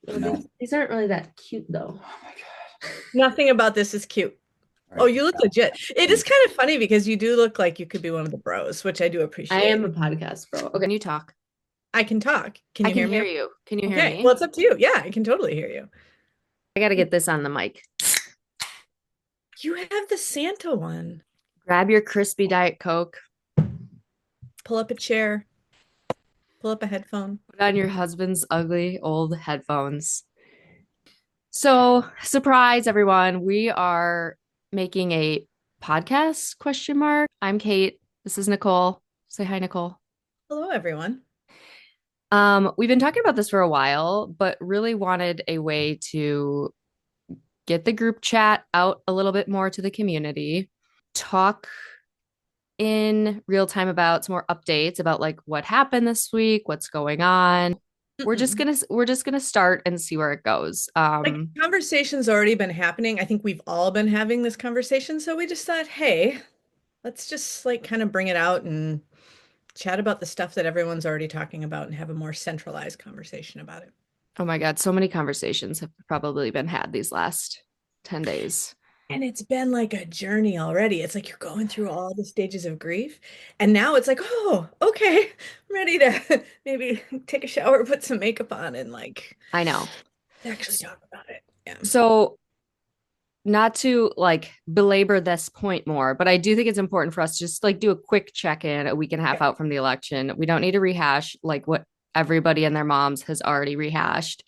you know? These aren't really that cute though. Oh my God. Nothing about this is cute. All Oh, right. you look legit. It is kind of funny because you do look like you could be one of the bros, which I do I am appreciate. a podcast bro. Can Okay. you talk? I can talk. Can I you can hear me? hear you. Can you hear Okay. Well, me? it's up to you. Yeah, I can totally hear you. I gotta get this on the mic. You have the Santa one. Grab your crispy Diet Coke. Pull up a chair, pull up a headphone. Put on your husband's ugly old headphones. So, surprise everyone, we are making a podcast question mark. I'm Kate. This is Nicole. Say hi, Nicole. Hello, everyone. We've been talking about this for a while, but really wanted a way to get the group chat out a little bit more to the community, talk in real time about some more updates about like what happened this week, what's going on. We're just gonna start and see where it goes. Like conversation's already been happening. I think we've all been having this conversation. So we just thought, hey, let's just like kind of bring it out and chat about the stuff that everyone's already talking about and have a more centralized conversation about it. Oh my God, so many conversations have probably been had these last 10 days. And it's been like a journey already. It's like you're going through all the stages of grief. And now it's like, oh, okay, I'm ready to maybe take a shower, put some makeup on, and like I know. actually talk about it. Yeah. So, not to like belabor this point more, but I do think it's important for us to just like do a quick check-in a week and a half out from the election. We don't need to rehash like what everybody and their moms has already rehashed,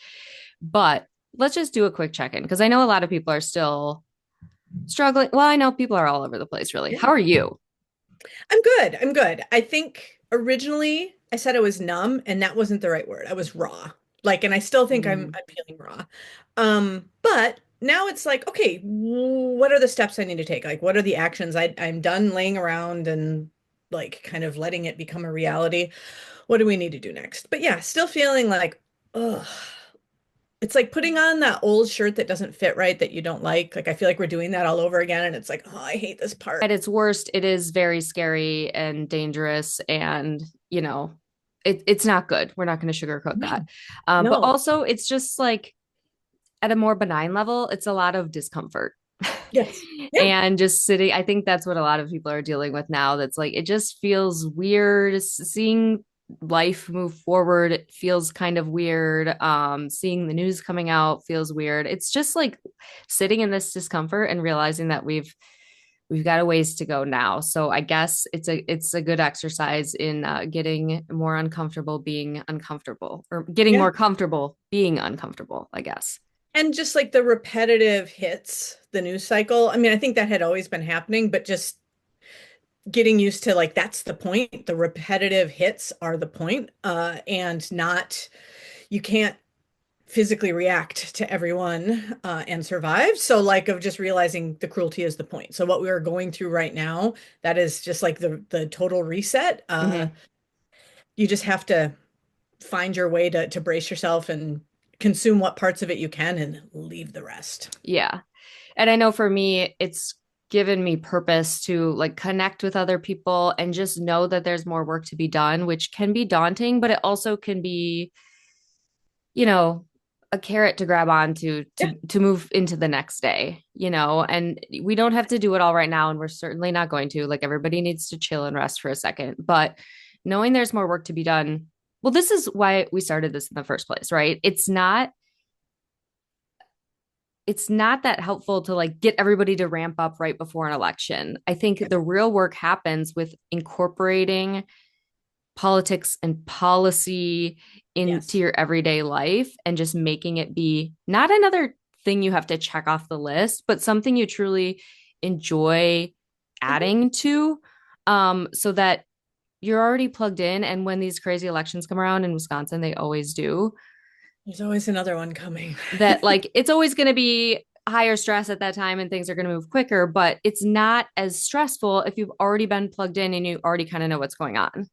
but let's just do a quick check-in because I know a lot of people are still struggling. Well, I know people are all over the place, really. Yeah. How are you? I'm good. I'm good. I think originally I said I was numb, and that wasn't the right word. I was raw. Like, and I still think I'm feeling raw. But now it's like, okay, what are the steps I need to take? Like, what are the actions? I'm done laying around and like kind of letting it become a reality. What do we need to do next? But yeah, still feeling like, ugh. It's like putting on that old shirt that doesn't fit right that you don't like. Like I feel like we're doing that all over again, and it's like, oh, I hate this part. At its worst, it is very scary and dangerous, and it's not good. We're not going to sugarcoat that. But No. also, it's just like at a more benign level, it's a lot of discomfort. Yes. Yeah. And just sitting, I think that's what a lot of people are dealing with now. That's like, it just feels weird seeing life move forward. It feels kind of weird. Seeing the news coming out feels weird. It's just like sitting in this discomfort and realizing that we've got a ways to go now. So I guess it's a good exercise in getting more uncomfortable being uncomfortable, or getting Yeah. more comfortable being uncomfortable, I guess. And just like the repetitive hits, the news cycle. I mean, I think that had always been happening, but just getting used to like that's the point. The repetitive hits are the point, and not you can't physically react to everyone and survive. So like of just realizing the cruelty is the point. So what we are going through right now, that is just like the total reset. Mhm. You just have to find your way to brace yourself and consume what parts of it you can and leave the rest. Yeah. And I know for me, it's given me purpose to like connect with other people and just know that there's more work to be done, which can be daunting, but it also can be, you know, a carrot to grab on Yeah. to move into the next day, and we don't have to do it all right now. And we're certainly not going to. Like everybody needs to chill and rest for a second. But knowing there's more work to be done. Well, this is why we started this in the first place, right? It's not that helpful to like get everybody to ramp up right before an election. I think the real work happens with incorporating politics and policy into Yes. your everyday life and just making it be not another thing you have to check off the list, but something you truly enjoy Mhm. adding to, so that you're already plugged in. And when these crazy elections come around in Wisconsin, they always do, There's always another one coming. that like it's always going to be higher stress at that time and things are going to move quicker, but it's not as stressful if you've already been plugged in and you already kind of know what's going on.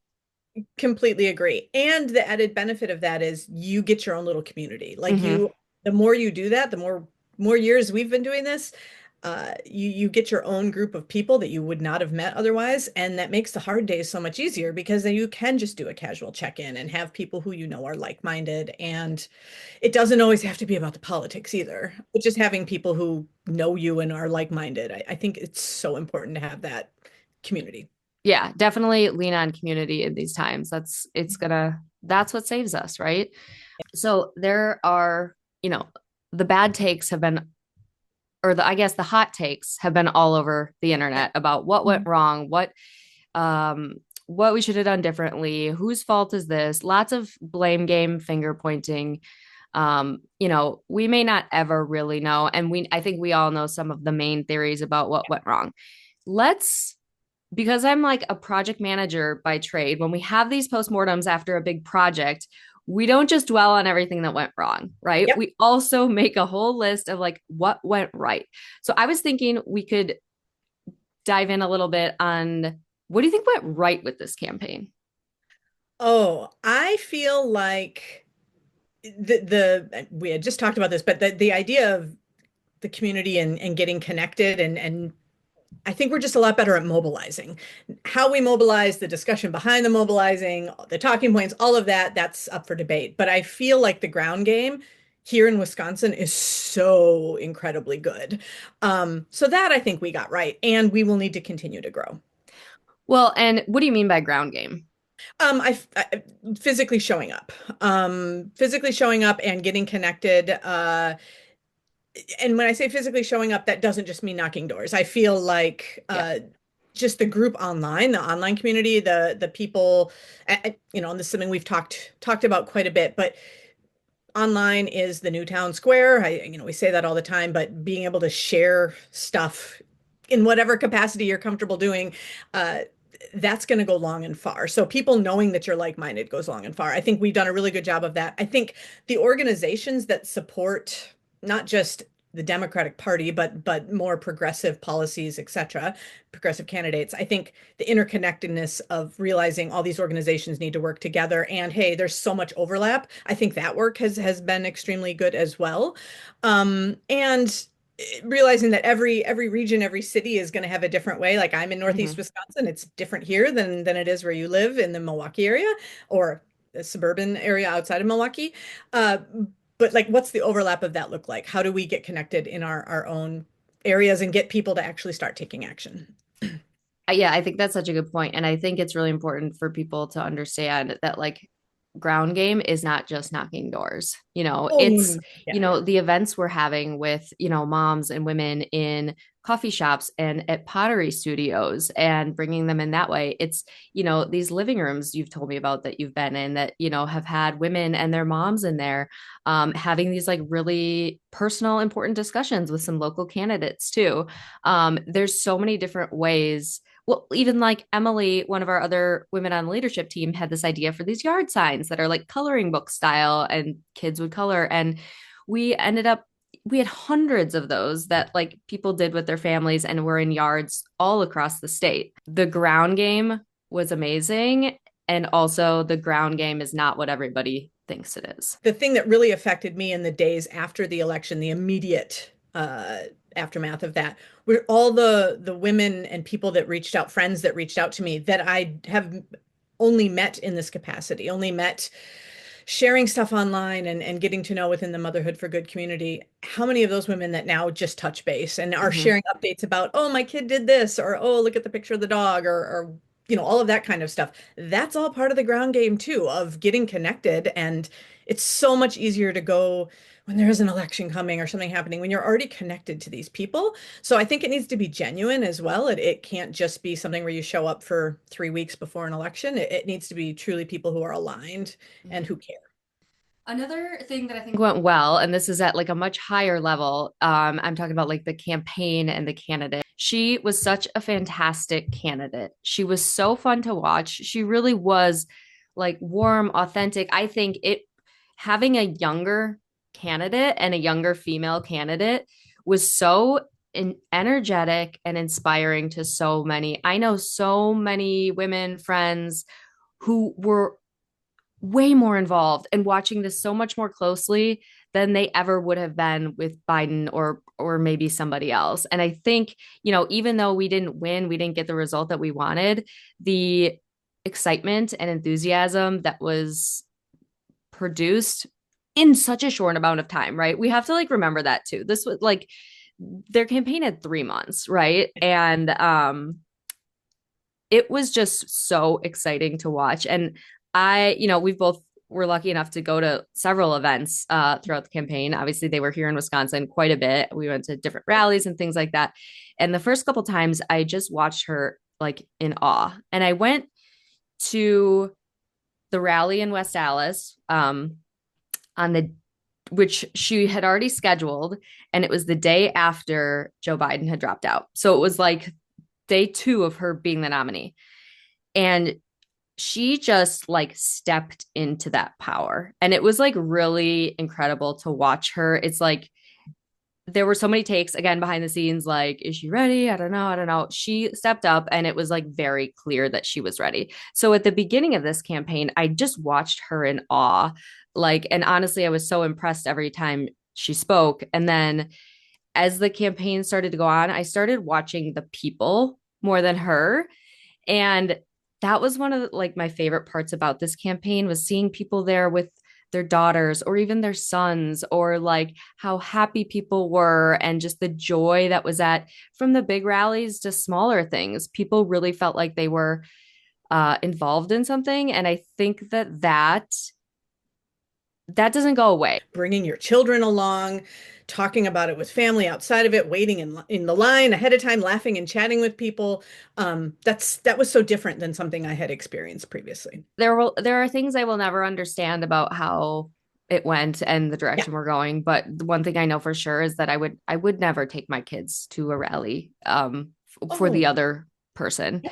Completely agree. And the added benefit of that is you get your own little community. Like Mm-hmm. you, the more you do that, the more years we've been doing this, You get your own group of people that you would not have met otherwise, and that makes the hard days so much easier because then you can just do a casual check-in and have people who you know are like-minded, and it doesn't always have to be about the politics either. But just having people who know you and are like-minded, I think it's so important to have that community. Yeah, definitely lean on community in these times. That's what saves us, right? So there are, you know, the bad takes have been, or I guess the hot takes have been all over the Yeah. internet about what went Mhm. wrong, um, what we should have done differently, whose fault is this? Lots of blame game, finger pointing. We may not ever really know, and I think we all know some of the main theories about what went wrong. Let's because I'm like a project manager by trade, when we have these postmortems after a big project, we don't just dwell on everything that went wrong, right? Yep. We also make a whole list of like what went right. So I was thinking we could dive in a little bit on what do you think went right with this campaign? Oh, I feel like the we had just talked about this, but the idea of the community and getting connected and I think we're just a lot better at mobilizing. How we mobilize, the discussion behind the mobilizing, the talking points, all of that, that's up for debate. But I feel like the ground game here in Wisconsin is so incredibly good. So that I think we got right, and we will need to continue to grow. Well, and what do you mean by ground game? I physically showing up, physically showing up and getting connected. And when I say physically showing up, that doesn't just mean knocking doors. I feel like Yeah. just the group online, the online community, the people, and this is something we've talked about quite a bit, but online is the new town square. We say that all the time, but being able to share stuff in whatever capacity you're comfortable doing, uh, that's going to go long and far. So people knowing that you're like-minded goes long and far. I think we've done a really good job of that. I think the organizations that support not just the Democratic Party, but more progressive policies, et cetera, progressive candidates. I think the interconnectedness of realizing all these organizations need to work together and hey, there's so much overlap. I think that work has been extremely good as well. And realizing that every region, every city is going to have a different way. Like I'm in Northeast Mhm. Wisconsin, it's different here than it is where you live in the Milwaukee area or the suburban area outside of Milwaukee. Uh, but like, what's the overlap of that look like? How do we get connected in our own areas and get people to actually start taking action? Yeah, I think that's such a good point. And I think it's really important for people to understand that like ground game is not just knocking doors. Oh, no, no, no. Yeah, yeah. The events we're having with, moms and women in coffee shops and at pottery studios and bringing them in that way. It's, these living rooms you've told me about that you've been in that, have had women and their moms in there having these like really personal, important discussions with some local candidates too. There's so many different ways. Well, even like Emily, one of our other women on the leadership team, had this idea for these yard signs that are like coloring book style and kids would color. And we ended up, we had hundreds of those that like people did with their families and were in yards all across the state. The ground game was amazing. And also, the ground game is not what everybody thinks it is. The thing that really affected me in the days after the election, the immediate aftermath of that, were all the women and people that reached out, friends that reached out to me that I have only met in this capacity, only met sharing stuff online and getting to know within the Motherhood for Good community, how many of those women that now just touch base and are Mm-hmm. sharing updates about, oh, my kid did this, or oh, look at the picture of the dog, or all of that kind of stuff. That's all part of the ground game too, of getting connected. And it's so much easier to go when there is an election coming or something happening when you're already connected to these people. So I think it needs to be genuine as well. It can't just be something where you show up for 3 weeks before an election. It needs to be truly people who are aligned and Mm-hmm. who care. Another thing that I think went well, and this is at like a much higher level, I'm talking about like the campaign and the candidate. She was such a fantastic candidate. She was so fun to watch. She really was like warm, authentic. I think it having a younger candidate and a younger female candidate was so energetic and inspiring to so many. I know so many women friends who were way more involved and watching this so much more closely than they ever would have been with Biden or maybe somebody else. And I think, even though we didn't win, we didn't get the result that we wanted, the excitement and enthusiasm that was produced in such a short amount of time, right? We have to like remember that too. This was like their campaign had 3 months, right? And it was just so exciting to watch. And we've both were lucky enough to go to several events throughout the campaign. Obviously, they were here in Wisconsin quite a bit. We went to different rallies and things like that. And the first couple times, I just watched her like in awe. And I went to the rally in West Allis on the which she had already scheduled, and it was the day after Joe Biden had dropped out. So it was like day 2 of her being the nominee. And she just like stepped into that power. And it was like really incredible to watch her. It's like there were so many takes again behind the scenes, like, is she ready? I don't know. I don't know. She stepped up and it was like very clear that she was ready. So at the beginning of this campaign, I just watched her in awe. Like, and honestly, I was so impressed every time she spoke. And then as the campaign started to go on, I started watching the people more than her. And that was one of like my favorite parts about this campaign was seeing people there with their daughters or even their sons, or like how happy people were and just the joy that was at from the big rallies to smaller things. People really felt like they were involved in something. And I think that doesn't go away. Bringing your children along, talking about it with family outside of it, waiting in the line ahead of time, laughing and chatting with people. That was so different than something I had experienced previously. There are things I will never understand about how it went and the Yeah. direction we're going, but the one thing I know for sure is that I would never take my kids to a rally for the Oh, other person.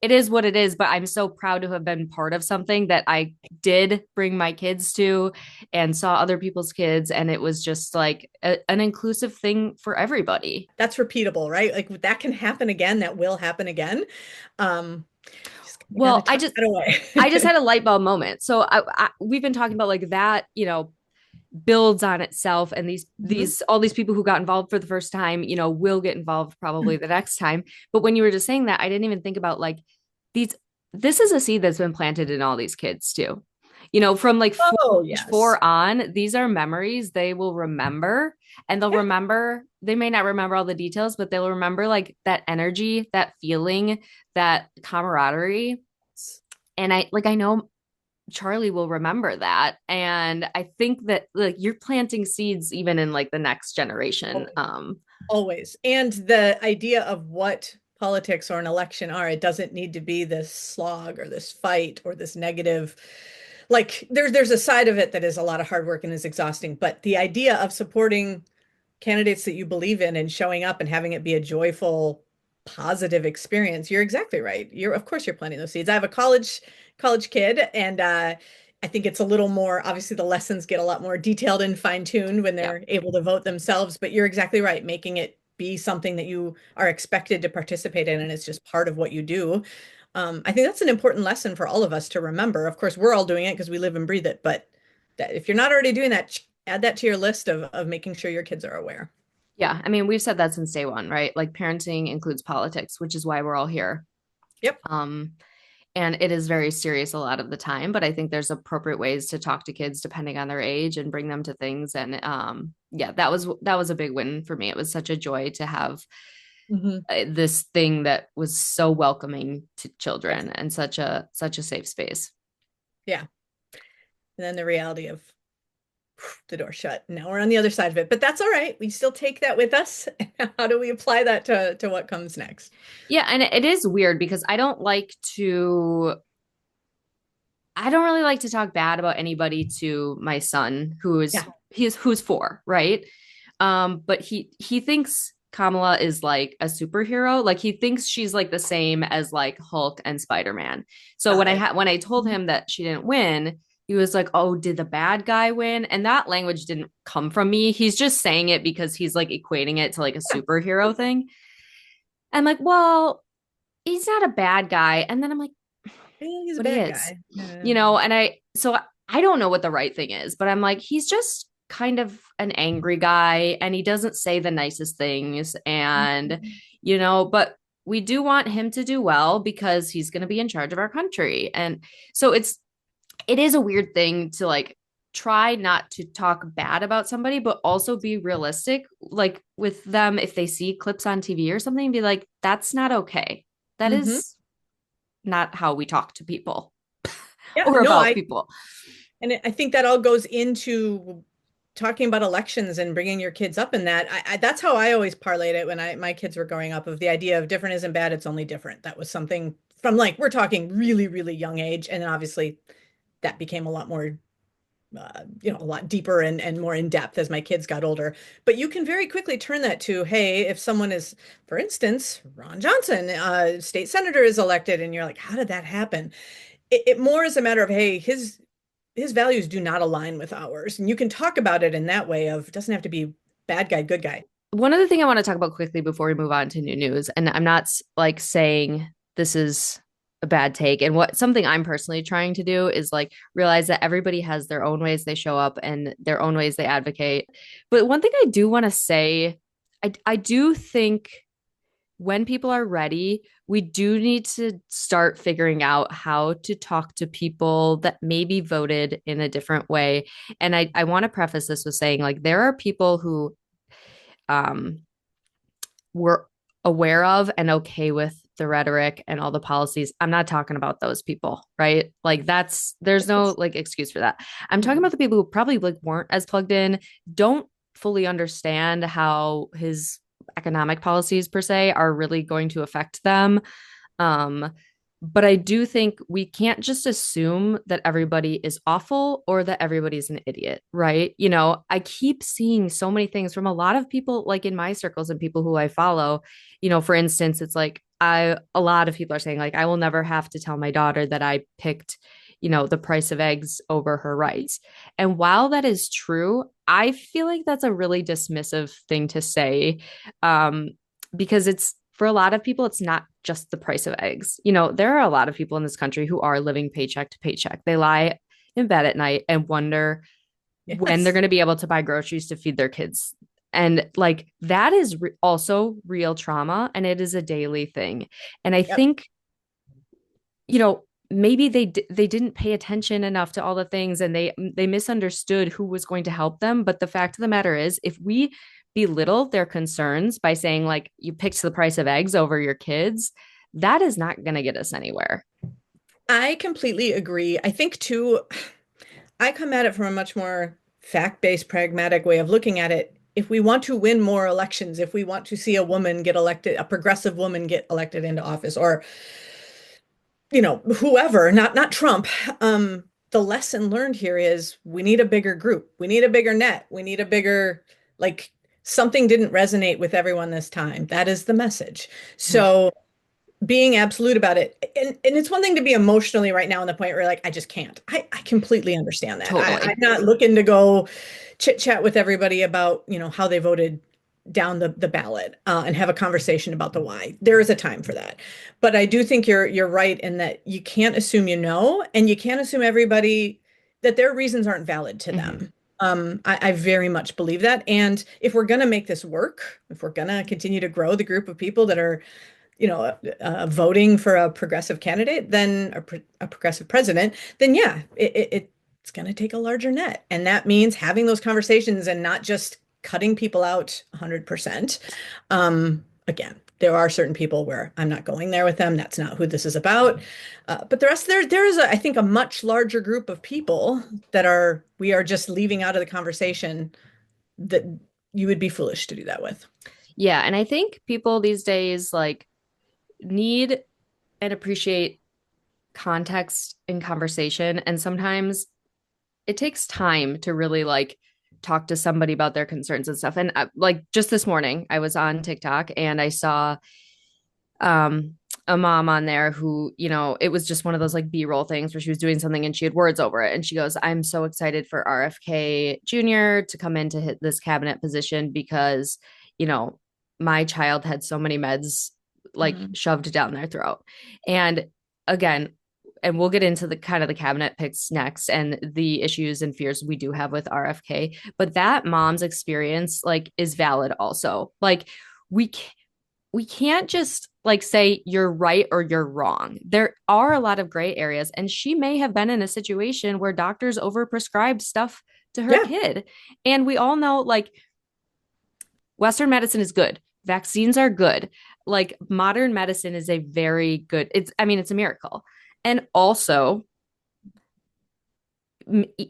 It is what it is, but I'm so proud to have been part of something that I did bring my kids to and saw other people's kids, and it was just like an inclusive thing for everybody. that's repeatable, right? Like that can happen again. That will happen again. Just you got to Well, tuck that I just away. had a light bulb moment. So we've been talking about like that, builds on itself, and Mhm. these all these people who got involved for the first time, will get involved probably the next time. But when you were just saying that, I didn't even think about like these this is a seed that's been planted in all these kids too. From like Oh, age yes. 4 on, these are memories they will remember, and Yeah. they may not remember all the details, but they'll remember like that energy, that feeling, that camaraderie. And I know Charlie will remember that. And I think that like you're planting seeds even in like the next generation. Always. And the idea of what politics or an election are, it doesn't need to be this slog or this fight or this negative. Like there's a side of it that is a lot of hard work and is exhausting, but the idea of supporting candidates that you believe in and showing up and having it be a joyful, positive experience, you're exactly right. You're of course you're planting those seeds. I have a college kid, and I think it's a little more, obviously the lessons get a lot more detailed and fine-tuned when Yeah. they're able to vote themselves, but you're exactly right, making it be something that you are expected to participate in and it's just part of what you do. I think that's an important lesson for all of us to remember. Of course, we're all doing it because we live and breathe it, but that if you're not already doing that, add that to your list of making sure your kids are aware. Yeah. I mean, we've said that since day one, right? Like parenting includes politics, which is why we're all here. Yep. Um, and it is very serious a lot of the time, but I think there's appropriate ways to talk to kids depending on their age and bring them to things. And yeah, that was a big win for me. It was such a joy to have Hmm. this thing that was so welcoming to Yes. children and such a safe space. Yeah. And then the reality of the door shut. Now we're on the other side of it, but that's all right. We still take that with us. How do we apply that to what comes next? Yeah, and it is weird because I don't really like to talk bad about anybody to my son Yeah. who's 4, right? But he thinks Kamala is like a superhero. Like he thinks she's like the same as like Hulk and Spider-Man. So Got it. when I told him that she didn't win, he was like, "Oh, did the bad guy win?" And that language didn't come from me. He's just saying it because he's like equating it to like a Yeah. superhero thing. I'm like, "Well, he's not a bad guy." And then I'm like, Yeah, he's a "But he bad is." guy. And I don't know what the right thing is, but I'm like, he's just kind of an angry guy and he doesn't say the nicest things. And, Mhm. but we do want him to do well because he's going to be in charge of our country. And so it is a weird thing to like try not to talk bad about somebody, but also be realistic, like with them, if they see clips on TV or something, be like, that's not okay. That Mhm. is not how we talk to people Yeah, or no, about people. I think that all goes into talking about elections and bringing your kids up in that. That's how I always parlayed it when my kids were growing up, of the idea of different isn't bad, it's only different. That was something from, like, we're talking really, really young age. And then obviously that became a lot more, a lot deeper and more in depth as my kids got older. But you can very quickly turn that to, hey, if someone is, for instance, Ron Johnson, state senator, is elected, and you're like, how did that happen? It more is a matter of, hey, his values do not align with ours. And you can talk about it in that way of, it doesn't have to be bad guy, good guy. One other thing I want to talk about quickly before we move on to new news, and I'm not like saying this is a bad take. And what something I'm personally trying to do is like realize that everybody has their own ways they show up and their own ways they advocate. But one thing I do want to say, I do think when people are ready, we do need to start figuring out how to talk to people that maybe voted in a different way. And I want to preface this with saying, like, there are people who um, were aware of and okay with the rhetoric and all the policies. I'm not talking about those people, right? Like, there's no like excuse for that. I'm talking about the people who probably like weren't as plugged in, don't fully understand how his economic policies per se are really going to affect them. Um, but I do think we can't just assume that everybody is awful or that everybody's an idiot, right? I keep seeing so many things from a lot of people, like in my circles and people who I follow. For instance, it's like a lot of people are saying, like, I will never have to tell my daughter that I picked, the price of eggs over her rights. And while that is true, I feel like that's a really dismissive thing to say. Because it's for a lot of people, it's not just the price of eggs. There are a lot of people in this country who are living paycheck to paycheck. They lie in bed at night and wonder when they're Yes. going to be able to buy groceries to feed their kids. And like that is also real trauma and it is a daily thing. And I Yep. think, maybe they didn't pay attention enough to all the things and they misunderstood who was going to help them. But the fact of the matter is, if we belittle their concerns by saying like you picked the price of eggs over your kids, that is not going to get us anywhere. I completely agree. I think too, I come at it from a much more fact-based, pragmatic way of looking at it. If we want to win more elections, if we want to see a woman get elected, a progressive woman get elected into office, or whoever, not Trump, the lesson learned here is we need a bigger group. We need a bigger net. We need a bigger, like, something didn't resonate with everyone this time. That is the message. Mhm. So being absolute about it. And it's one thing to be emotionally right now in the point where, like, I just can't. I completely understand that. I'm Totally. not looking to go chit chat with everybody about, how they voted down the ballot, and have a conversation about the why. There is a time for that. But I do think you're right in that you can't assume, and you can't assume everybody, that their reasons aren't valid to Mhm. them. I very much believe that. And if we're going to make this work, if we're going to continue to grow the group of people that are, voting for a progressive candidate, then a progressive president, then yeah, it's going to take a larger net. And that means having those conversations and not just cutting people out 100%. Again, there are certain people where I'm not going there with them. That's not who this is about. But the rest, there is, I think, a much larger group of people that we are just leaving out of the conversation, that you would be foolish to do that with. Yeah, and I think people these days like need and appreciate context in conversation, and sometimes it takes time to really like talk to somebody about their concerns and stuff. And like just this morning, I was on TikTok and I saw um a mom on there who, it was just one of those like B-roll things where she was doing something and she had words over it. And she goes, I'm so excited for RFK Jr. to come in to hit this cabinet position because, you know, my child had so many meds like Mhm. shoved down their throat. And again, and we'll get into the kind of the cabinet picks next and the issues and fears we do have with RFK, but that mom's experience like is valid also. Like we we can't just like say you're right or you're wrong. There are a lot of gray areas, and she may have been in a situation where doctors overprescribed stuff to her Yeah. kid. And we all know like Western medicine is good. Vaccines are good. Like modern medicine is a very good, it's, I mean, it's a miracle. And also,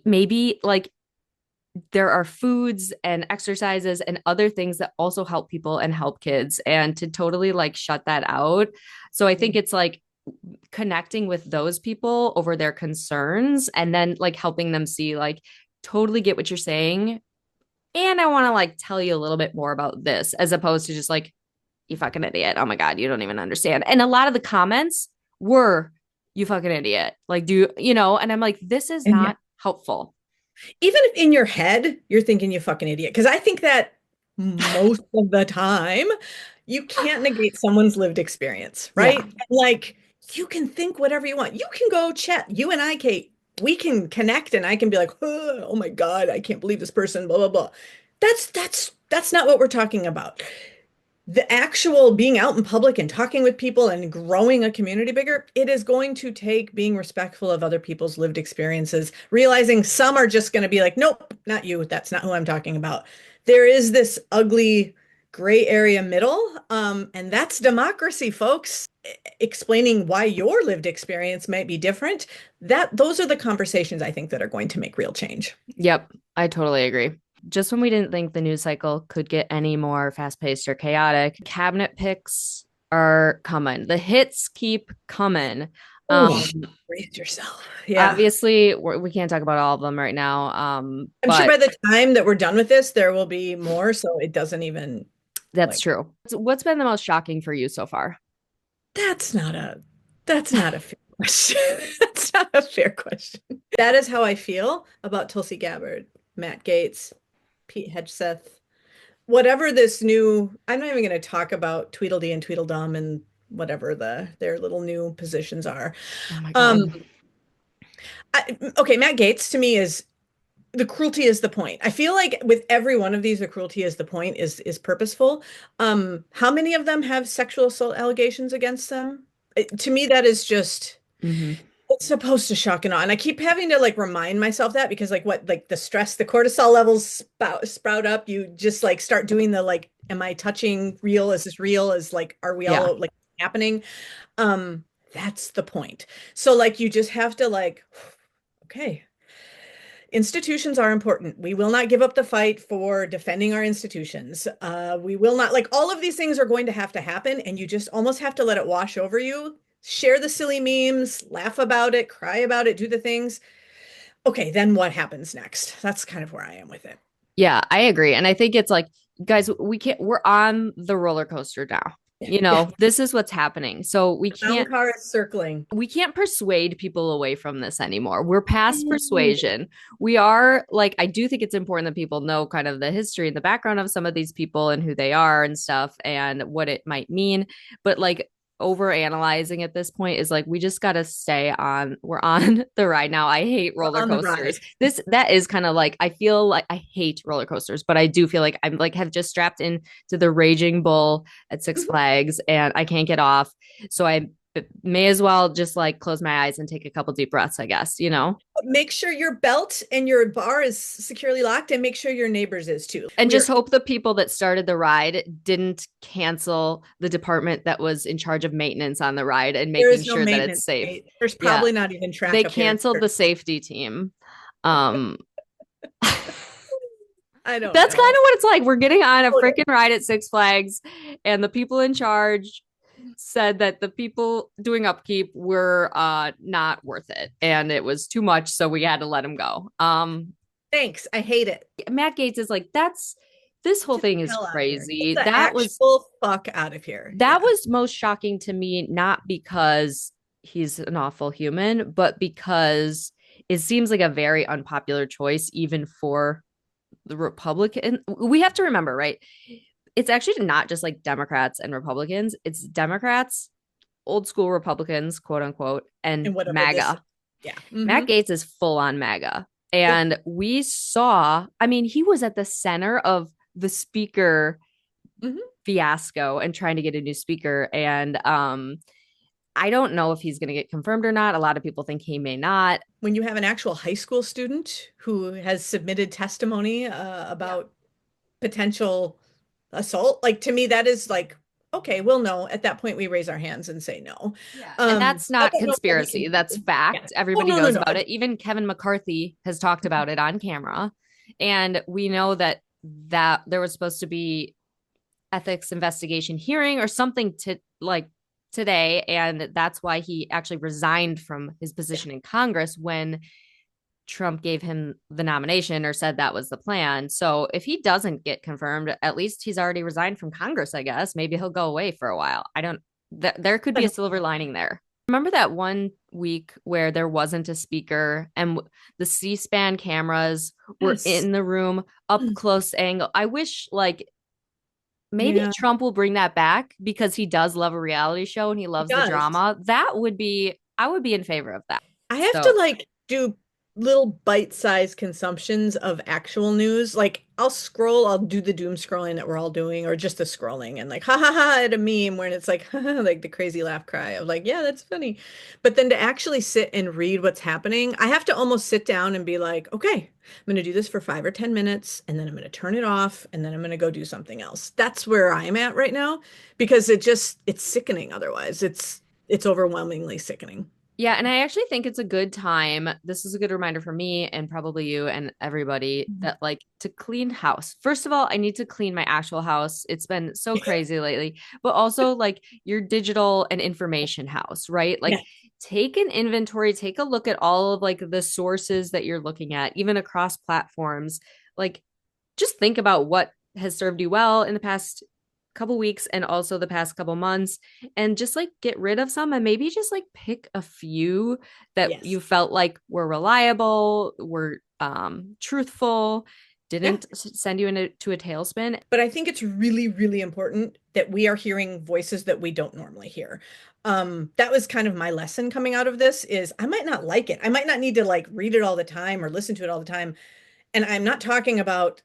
maybe like there are foods and exercises and other things that also help people and help kids, and to totally like shut that out. So I think it's like connecting with those people over their concerns and then like helping them see like totally get what you're saying, and I want to like tell you a little bit more about this, as opposed to just like, you fucking idiot, oh my god, you don't even understand. And a lot of the comments were, you fucking idiot, like, do you know, and I'm like, this is And yeah, not helpful. even if in your head you're thinking you fucking idiot, because I think that most of the time you can't negate someone's lived experience, Yeah. right? And like you can think whatever you want. You can go chat. You and I, Kate, we can connect, and I can be like, oh my God, I can't believe this person, blah blah blah. That's not what we're talking about. The actual being out in public and talking with people and growing a community bigger, it is going to take being respectful of other people's lived experiences, realizing some are just going to be like, nope, not you. That's not who I'm talking about. There is this ugly gray area middle, and that's democracy, folks. Explaining why your lived experience might be different. That those are the conversations I think that are going to make real change. Yep, I totally agree. Just when we didn't think the news cycle could get any more fast paced or chaotic, cabinet picks are coming. The hits keep coming. Oh, Um, brace yourself. Yeah. Obviously, we can't talk about all of them right now. I'm sure But by the time that we're done with this, there will be more. So it doesn't even that's like true. So what's been the most shocking for you so far? that's not a that's not a fair question. That's not a fair question. That is how I feel about Tulsi Gabbard, Matt Gaetz, Pete Hegseth, whatever this new. I'm not even going to talk about Tweedledee and Tweedledum and whatever their little new positions are. Oh my Um, God. okay, Matt Gaetz to me is the cruelty is the point. I feel like with every one of these, the cruelty is the point is purposeful. How many of them have sexual assault allegations against them? To me, that is just Hmm. it's supposed to shock and awe. And I keep having to like remind myself that because like what like the stress, the cortisol levels sprout up. You just like start doing the like, am I touching real? Is this real? Is like, are we Yeah. all like happening? That's the point. So like you just have to like, okay, institutions are important. We will not give up the fight for defending our institutions. We will not, like, all of these things are going to happen, and you just almost have to let it wash over you. Share the silly memes, laugh about it, cry about it, do the things. Okay, then what happens next? That's kind of where I am with it. Yeah, I agree. And I think it's like, guys, we're on the roller coaster now. Yeah, You yeah. know, this is what's happening. So The clown car is circling. we can't persuade people away from this anymore. We're past Mm. persuasion. We are like, I do think it's important that people know kind of the history and the background of some of these people and who they are and stuff and what it might mean. But like over analyzing at this point is like, we just got to stay on, we're on the ride now. I hate We're roller on the ride. coasters. That is kind of like, I feel like I hate roller coasters, but I do feel like I'm like, have just strapped in to the Raging Bull at Six Mhm. Flags and I can't get off. So I may as well just like close my eyes and take a couple deep breaths, I guess, you know? Make sure your belt and your bar is securely locked, and make sure your neighbors is too. And just We're hope the people that started the ride didn't cancel the department that was in charge of maintenance on the ride and There making is no sure that it's maintenance, safe. Kate. There's Yeah. probably not even track They up here. canceled the safety team. Um I don't that's kind know. of what it's like. We're getting on a Okay. freaking ride at Six Flags, and the people in charge said that the people doing upkeep were not worth it and it was too much, so we had to let them go. Thanks. I hate it. Matt Gaetz is like, that's this whole Get the thing is hell out of here. Get crazy. the That was actual fuck out of here. that Yeah. was most shocking to me, not because he's an awful human, but because it seems like a very unpopular choice, even for the Republican. We have to remember, right? It's actually not just like Democrats and Republicans, it's Democrats, old school Republicans, quote unquote, and And whatever this is. MAGA. Yeah. Matt Gaetz is full on MAGA. Yep. And we saw, I mean, he was at the center of the speaker hmm fiasco and trying to get a new speaker. And I don't know if he's going to get confirmed or not. A lot of people think he may not. When you have an actual high school student who has submitted testimony Yeah. about potential assault, like to me, that is like, okay, we'll know. At that point, we raise our hands and say no. Yeah. And that's I not don't know what we conspiracy. can That's do. Yeah. fact. Oh, Everybody no, no, knows no. about it. Even Kevin McCarthy has talked about it on camera. And we know that there was supposed to be ethics investigation hearing or something to like today. And that's why he actually resigned from his Yeah. position in Congress when Trump gave him the nomination or said that was the plan. So if he doesn't get confirmed, at least he's already resigned from Congress, I guess. Maybe he'll go away for a while. I don't, there could be a silver lining there. Remember that one week where there wasn't a speaker and the C-SPAN cameras were Yes. in the room, up close angle? I wish like maybe Yeah, Trump will bring that back because he does love a reality show and he he loves the does. drama. That would be, I would be in favor of that. I have to So, like do little bite-sized consumptions of actual news. Like I'll do the doom scrolling that we're all doing, or just the scrolling and like ha ha ha at a meme when it's like like the crazy laugh cry of like, yeah, that's funny. But then to actually sit and read what's happening, I have to almost sit down and be like, okay, I'm gonna do this for 5 or 10 minutes, and then I'm gonna turn it off, and then I'm gonna go do something else. That's where I'm at right now because it's sickening otherwise. It's overwhelmingly sickening. yeah, and I actually think it's a good time. This is a good reminder for me and probably you and everybody that like to clean house. First of all, I need to clean my actual house. It's been so crazy lately, but also like your digital and information house, right? Yeah. Like take an inventory, take a look at all of like the sources that you're looking at, even across platforms. Like just think about what has served you well in the past couple weeks and also the past couple months and just like get rid of some and maybe just like pick a few that Yes. you felt like were reliable, were truthful, Yeah. didn't send you into a tailspin. But I think it's really, really important that we are hearing voices that we don't normally hear. That was kind of my lesson coming out of this is I might not like it. I might not need to like read it all the time or listen to it all the time. And I'm not talking about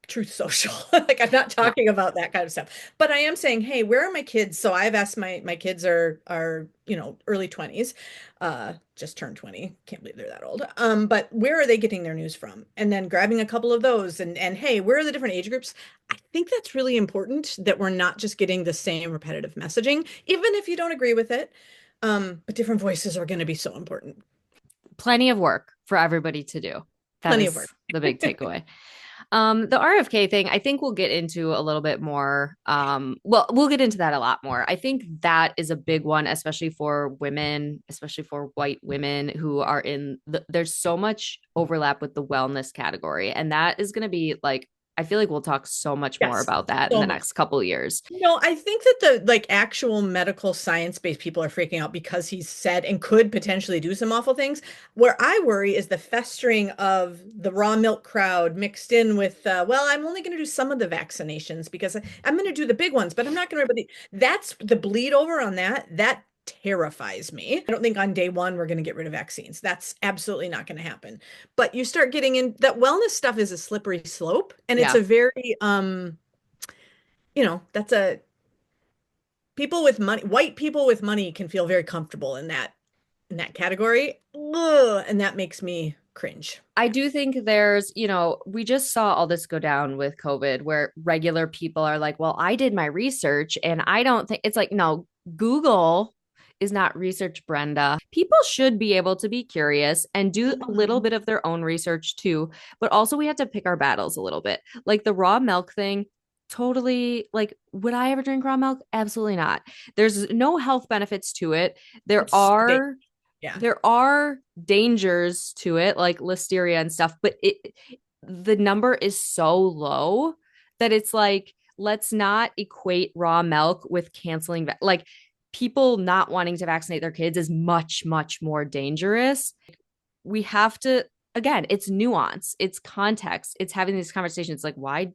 Truth Social. Like I'm not No. talking about that kind of stuff. But I am saying, hey, where are my kids? So I've asked my kids are, early 20s. Just turned 20. Can't believe they're that old. But where are they getting their news from? And then grabbing a couple of those and hey, where are the different age groups? I think that's really important that we're not just getting the same repetitive messaging, even if you don't agree with it. But different voices are going to be so important. Plenty of work for everybody to do. That Plenty of is work. the big takeaway. The RFK thing, I think we'll get into a little bit more. Well, we'll get into that a lot more. I think that is a big one, especially for women, especially for white women who are there's so much overlap with the wellness category. And that is going to be like, I feel like we'll talk so much more Yes, about that in so the much. next couple of years. No, I think that the like actual medical science-based people are freaking out because he's said and could potentially do some awful things. Where I worry is the festering of the raw milk crowd mixed in with, well, I'm only going to do some of the vaccinations because I'm going to do the big ones, but I'm not going to. That's the bleed over on that. That terrifies me. I don't think on day one we're going to get rid of vaccines. That's absolutely not going to happen. But you start getting in that wellness stuff is a slippery slope, and it's Yeah. a very that's a people with money, white people with money can feel very comfortable in that category. Ugh, and that makes me cringe. I Yeah. do think we just saw all this go down with COVID where regular people are like, well, I did my research and I don't think it's like, no, Google is not research, Brenda. People should be able to be curious and do a little Mhm. bit of their own research too. But also, we have to pick our battles a little bit. Like the raw milk thing, totally like, would I ever drink raw milk? Absolutely not. There's no health benefits to it. There It's so dangerous. are Yeah. there are dangers to it like listeria and stuff, but the number is so low that it's like let's not equate raw milk with canceling like people not wanting to vaccinate their kids is much more dangerous. We have to, again, it's nuance, it's context, it's having these conversations like why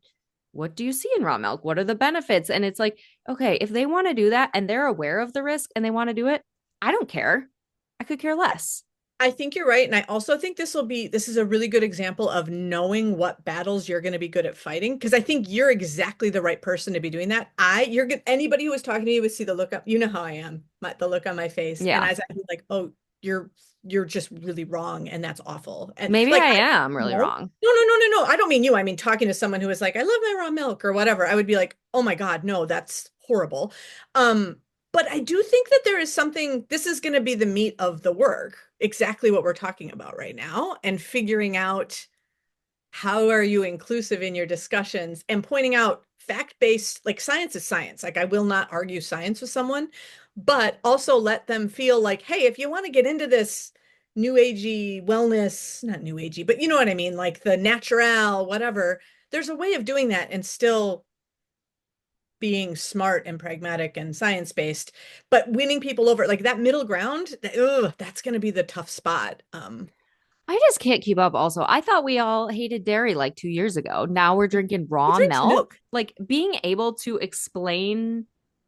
what do you see in raw milk? What are the benefits? And it's like, okay, if they want to do that and they're aware of the risk and they want to do it, I don't care. I could care less. I think you're right. And I also think this is a really good example of knowing what battles you're going to be good at fighting. Because I think you're exactly the right person to be doing that. You're good. Anybody who was talking to you would see the look up. You know how I am, the look on my face. And Yeah. I was like, oh, you're, you're just really wrong. And that's awful. And Maybe like, I I am really no, wrong. no, no, no, no, no. I don't mean you. I mean, talking to someone who is like, I love my raw milk or whatever. I would be like, oh my God, no, that's horrible. Um, but I do think that there is something, this is going to be the meat of the work, exactly what we're talking about right now, and figuring out how are you inclusive in your discussions and pointing out fact-based, like science is science. Like I will not argue science with someone, but also let them feel like, hey, if you want to get into this new agey wellness, not new agey, but you know what I mean, like the natural, whatever, there's a way of doing that and still being smart and pragmatic and science based, but winning people over, like that middle ground, that's going to be the tough spot. I just can't keep up. Also, I thought we all hated dairy like 2 years ago. Now we're drinking Who raw drinks milk. milk? Like being able to explain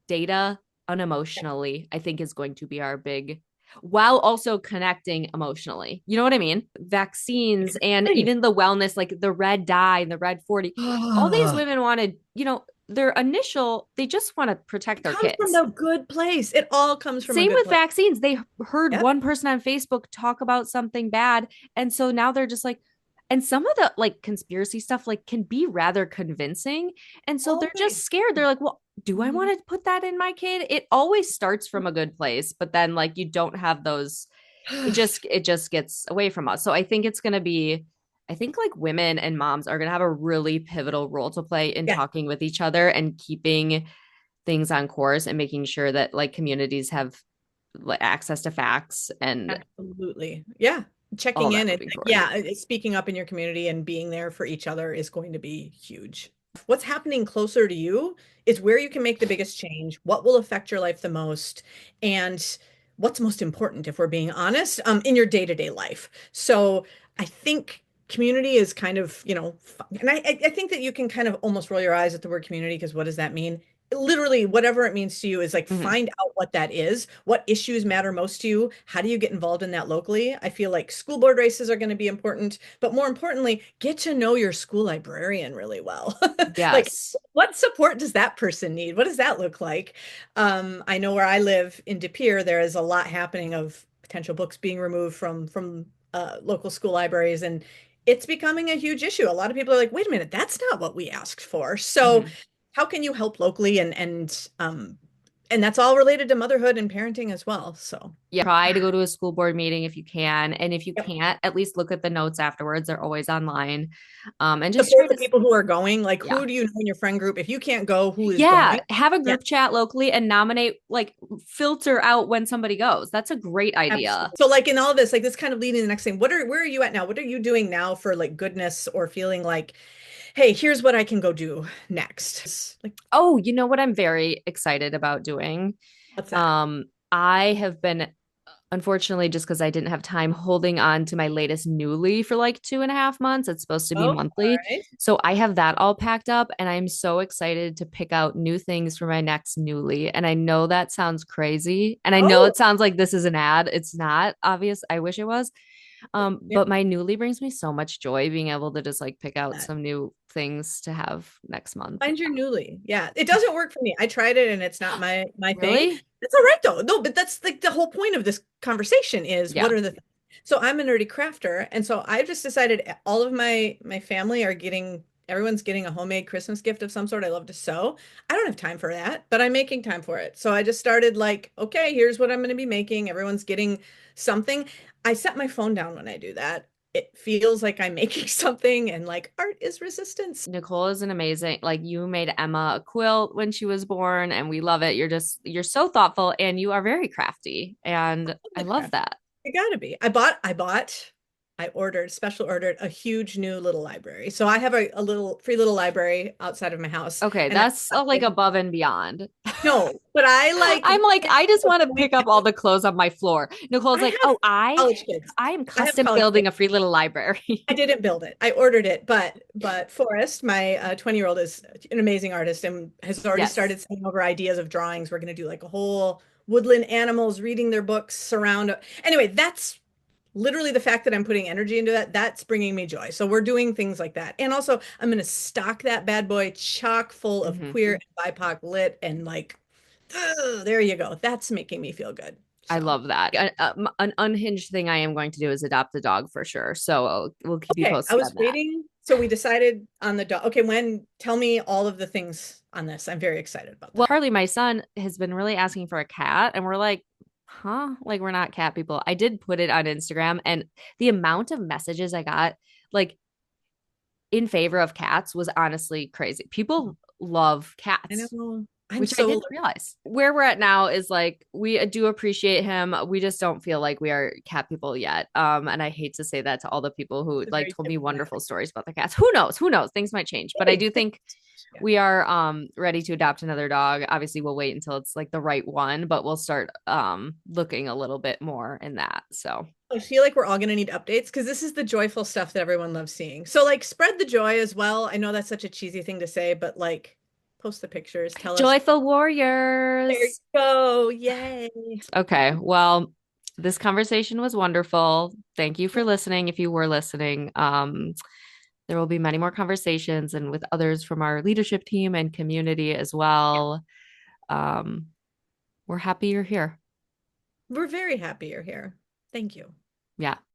data Yeah, unemotionally, I think is going to be our big, while also connecting emotionally. You know what I mean? I Vaccines and agree. even the wellness, like the red dye and the red 40. All these Oh, women wanted, their initial, they just want to protect it their comes from kids. the good place. It all comes from a Same good with place. vaccines. They heard Yep. one person on Facebook talk about something bad. And so now they're just like, and some of the like conspiracy stuff like can be rather convincing. And so they're just Always. scared. They're like, well, do I Mhm. want to put that in my kid? It always starts from a good place, but then like you don't have those, it just gets away from us. So I think it's gonna be I think like women and moms are gonna have a really pivotal role to play in Yeah, talking with each other and keeping things on course and making sure that like communities have like access to facts and absolutely. Yeah. all Checking that in and moving forward. yeah, speaking up in your community and being there for each other is going to be huge. What's happening closer to you is where you can make the biggest change, what will affect your life the most, and what's most important, if we're being honest, in your day-to-day life. So I think community is kind of, and I think that you can kind of almost roll your eyes at the word community because what does that mean? Literally, whatever it means to you is like Mhm. find out what that is, what issues matter most to you, how do you get involved in that locally. I feel like school board races are going to be important, but more importantly, get to know your school librarian really well. Like, Yes. what support does that person need? What does that look like? I know where I live in De Pere, there is a lot happening of potential books being removed from local school libraries, and it's becoming a huge issue. A lot of people are like, wait a minute, that's not what we asked for. So Mhm. how can you help locally, and that's all related to motherhood and parenting as well. So Yeah, try to go to a school board meeting if you can. And if you yep. can't, at least look at the notes afterwards. They're always online. And just try Support the to, people who are going. Like, yeah. who do you know in your friend group? If you can't go, who is Yeah. going? Have a Yeah, group chat locally and nominate, like, filter out when somebody goes. That's a great idea. absolutely. So like in all of this, like this kind of leading to the next thing, where are you at now? What are you doing now for like goodness or feeling like, hey, here's what I can go do next? Like, Oh, you know what I'm very excited about doing? what's that? Um, I have been unfortunately, just because I didn't have time holding on to my latest newly for like 2.5 months. It's supposed to be Oh, all monthly. right. So I have that all packed up and I'm so excited to pick out new things for my next newly. And I know that sounds crazy. And I know Oh, it sounds like this is an ad. It's not obvious. I wish it was. yeah. But my newly brings me so much joy being able to just like pick out some new things to have next month. Find your newly. Yeah, it doesn't work for me. I tried it and it's not my thing. Really? It's all right though. No, but that's like the whole point of this conversation is what Yeah. are the things? So I'm a nerdy crafter, and so I've just decided all of my family are getting everyone's getting a homemade Christmas gift of some sort. I love to sew. I don't have time for that, but I'm making time for it. So I just started like, okay, here's what I'm going to be making. Everyone's getting something. I set my phone down when I do that. It feels like I'm making something and like art is resistance. Nicole is an amazing, like you made Emma a quilt when she was born, and we love it. You're so thoughtful and you are very crafty. And I love Craft. that. It gotta be. I bought I ordered, special ordered a huge new little library. So I have a little free little library outside of my house. Okay, And I that's like like, above and beyond. no, but I like I'm like, I just want to point pick up all out, the clothes on my floor. Nicole's I like, have oh, I college kids. I am I have custom college building kids. a free little library. I didn't build it. I ordered it, but Forrest, my 20-year-old, is an amazing artist and has already Yes. started sending over ideas of drawings. We're going to do like a whole woodland animals reading their books surround. Anyway, that's literally the fact that I'm putting energy into that. That's bringing me joy. So we're doing things like that. And also, I'm going to stock that bad boy chock full of Hmm. queer and BIPOC lit and like, there you go. That's making me feel good. I So. love that. An unhinged thing I am going to do is adopt a dog for sure. So we'll keep you Okay, I posted was on that. waiting. So we decided on the dog. Okay, tell me all of the things on this. I'm very excited about Well, that. Harley, my son, has been really asking for a cat, and we're like, huh? Like, we're not cat people. I did put it on Instagram, and the amount of messages I got, like, in favor of cats was honestly crazy. People love I cats, know. I'm which I so didn't realize. Where we're at now is like we do appreciate him. We just don't feel like we are cat people yet. And I hate to say that to all the people who it's like very told me wonderful diplomatic. stories about their cats. Who knows? Who knows? Things might change. But I Hey, do think yeah. we are ready to adopt another dog. Obviously, we'll wait until it's like the right one, but we'll start looking a little bit more in that. So I feel like we're all going to need updates because this is the joyful stuff that everyone loves seeing. So like spread the joy as well. I know that's such a cheesy thing to say, but like post the pictures, tell us. joyful There you warriors. go. Yay. Okay. Well, this conversation was wonderful. Thank you for listening. If you were listening, there will be many more conversations and with others from our leadership team and community as well. Um, we're happy you're here. We're very happy you're here. Thank you. Yeah.